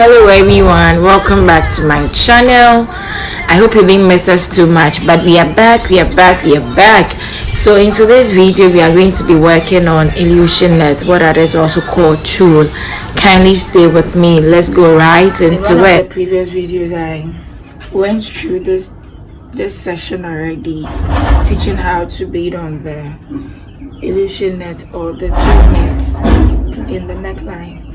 Hello everyone, welcome back to my channel. I hope you didn't miss us too much, but we are back. So in today's video we are going to be working on illusion net, what others also call tulle. Kindly stay with me. Let's go right into it. In the previous videos I went through this session already, teaching how to bead on the illusion net or the tulle net in the neckline.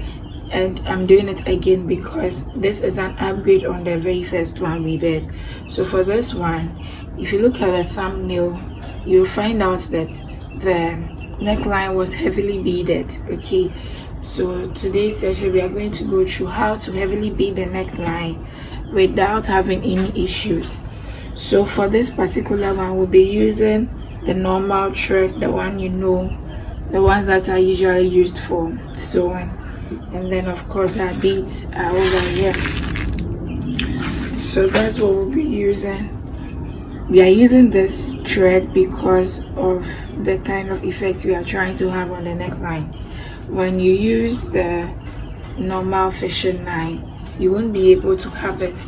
And I'm doing it again because this is an upgrade on the very first one we did. So for this one, if you look at the thumbnail, you'll find out that the neckline was heavily beaded. Okay, so today's session we are going to go through how to heavily bead the neckline without having any issues. So for this particular one, we'll be using the normal thread, the one you know, the ones that are usually used for sewing. And then of course our beads are over here, so that's what we'll be using. We are using this thread because of the kind of effect we are trying to have on the neckline. When you use the normal fishing line, you won't be able to have it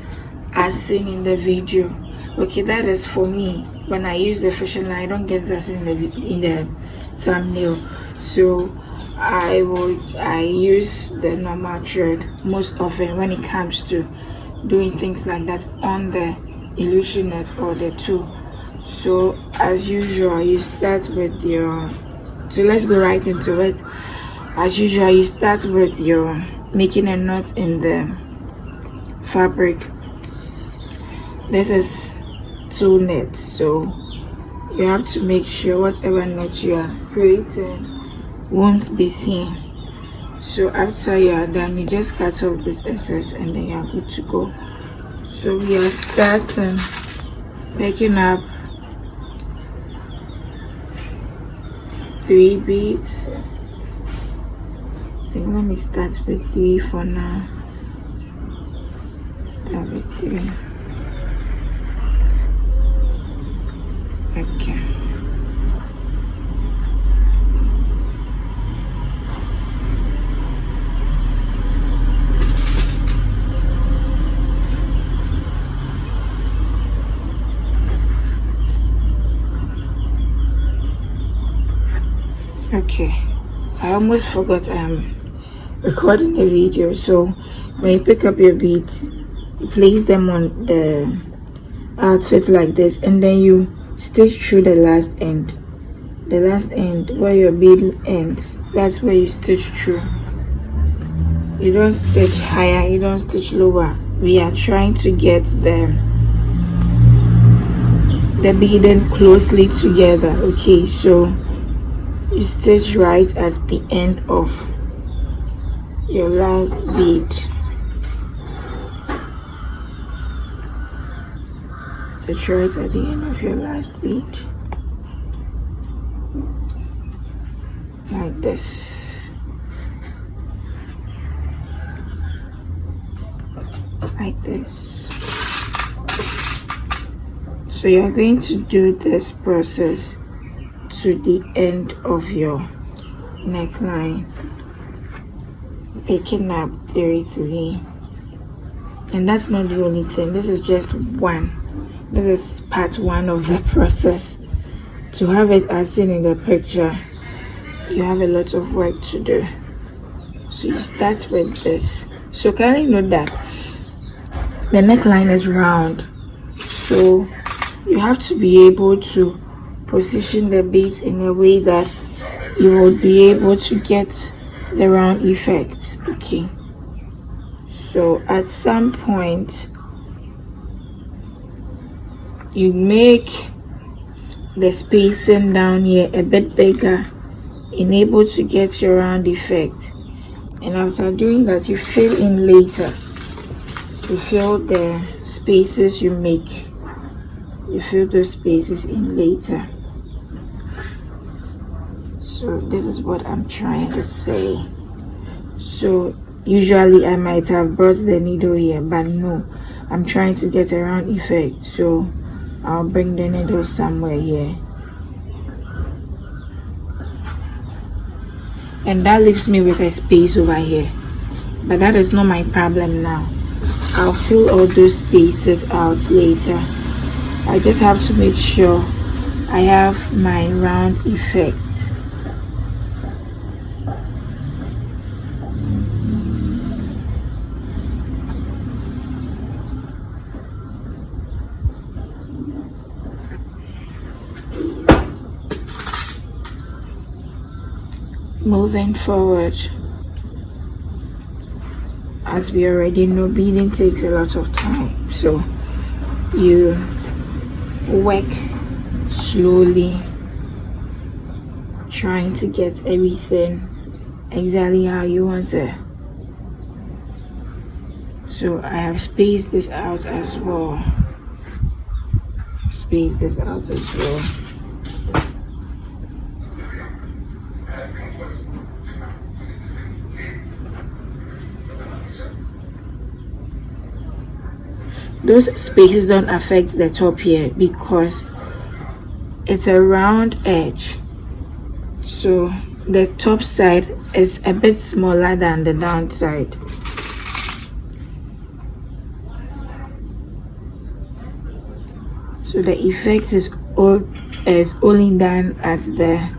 as seen in the video. Okay, that is for me. When I use the fishing line, I don't get that in the thumbnail. So I use the normal thread most often when it comes to doing things like that on the illusion net or the tulle. So as usual, you start with your, so let's go right into it. As usual, you start with your making a knot in the fabric. This is tulle net, so you have to make sure whatever knot you are creating won't be seen. So after you are done, you just cut off this excess and then you are good to go. So we are starting making up 3 beads. I think let me start with 3 for now. Start with 3. Okay. Okay, I almost forgot I'm recording a video. So when you pick up your beads, you place them on the outfit like this, and then you stitch through the last end where your bead ends. That's where you stitch through. You don't stitch higher, you don't stitch lower. We are trying to get the beading closely together. Okay, so you stitch right at the end of your last bead. Stitch right at the end of your last bead, like this. Like this. So you're going to do this process to the end of your neckline, picking up 33. And that's not the only thing. This is just one. This is part 1 of the process. To have it as seen in the picture, you have a lot of work to do. So you start with this. So kindly note that the neckline is round, so you have to be able to position the beads in a way that you will be able to get the round effect. Okay, so at some point you make the spacing down here a bit bigger, able to get your round effect. And after doing that, you fill in later. You fill the spaces you make, you fill those spaces in later. So this is what I'm trying to say. So usually I might have brought the needle here, but no, I'm trying to get a round effect, so I'll bring the needle somewhere here, and that leaves me with a space over here. but that is not my problem now. I'll fill all those spaces out later. I just have to make sure I have my round effect. Moving forward, as we already know, beading takes a lot of time, so you work slowly, trying to get everything exactly how you want it. So I have spaced this out as well. Those spaces don't affect the top here because it's a round edge, so the top side is a bit smaller than the down side. So the effect is only done at the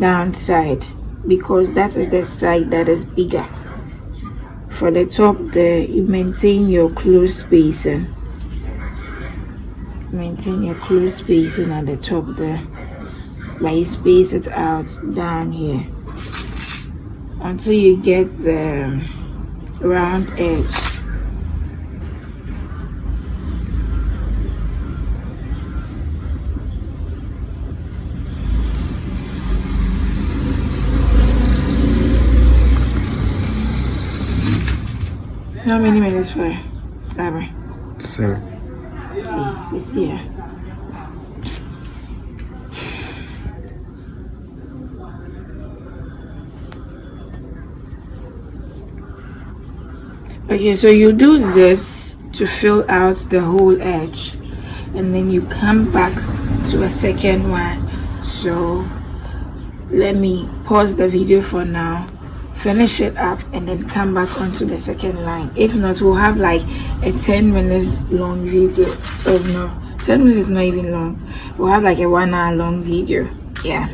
down side because that is the side that is bigger. For the top there, you maintain your close spacing. Maintain your close spacing at the top there, but you space it out down here until you get the round edge. How many minutes for Barbara? 7. Okay, this here. Okay, so you do this to fill out the whole edge, and then you come back to a second one. So let me pause the video for now, finish it up, and then come back onto the second line. If not, we'll have like a 10 minutes long video. Oh no, 10 minutes is not even long. We'll have like a 1 hour long video. Yeah,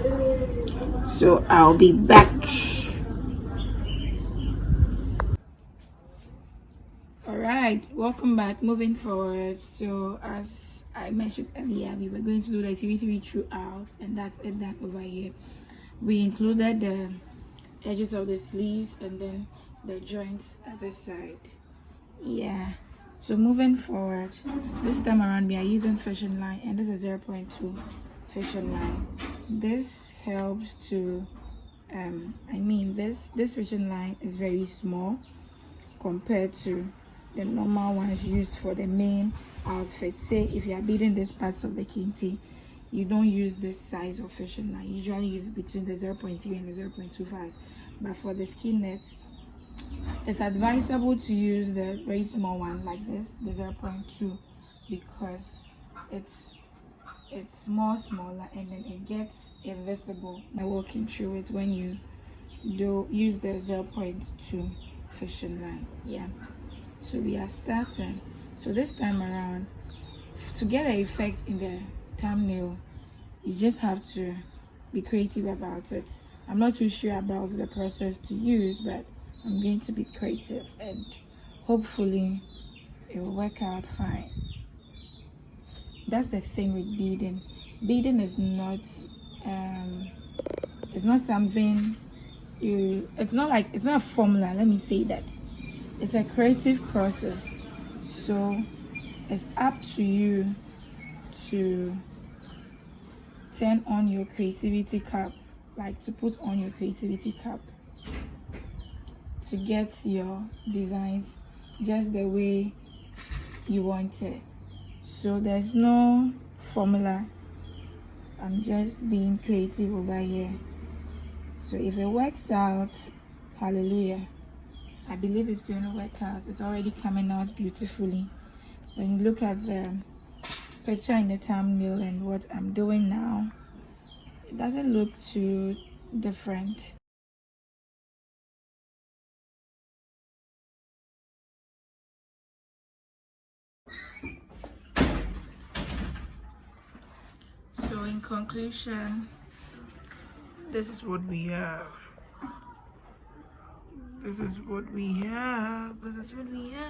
so I'll be back. All right, welcome back. Moving forward, so as I mentioned earlier, we were going to do the 3-3 throughout, and that's it. That over here we included the edges of the sleeves and then the joints at the side. Yeah, so moving forward, this time around we are using fishing line, and this is 0.2 fishing line. This helps to this fishing line is very small compared to the normal ones used for the main outfit. Say if you are beading these parts of the kente, you don't use this size of fishing line. You usually use between the 0.3 and the 0.25. But for the skin net, it's advisable to use the very small one like this, the 0.2, because it's more smaller, and then it gets invisible by walking through it when you do use the 0.2 fishing line. Yeah, so we are starting. So this time around, to get an effect in the thumbnail, you just have to be creative about it. I'm not too sure about the process to use, but I'm going to be creative and hopefully it will work out fine. That's the thing with beading. Beading is not it's not something it's not a formula, let me say that. It's a creative process, so it's up to you to turn on your creativity cap, like to put on your creativity cap to get your designs just the way you want it. So there's no formula, I'm just being creative over here. So if it works out, hallelujah, I believe it's going to work out. It's already coming out beautifully. When you look at the picture in the thumbnail and what I'm doing now, it doesn't look too different. So in conclusion, this is what we have. This is what we have. This is what we have.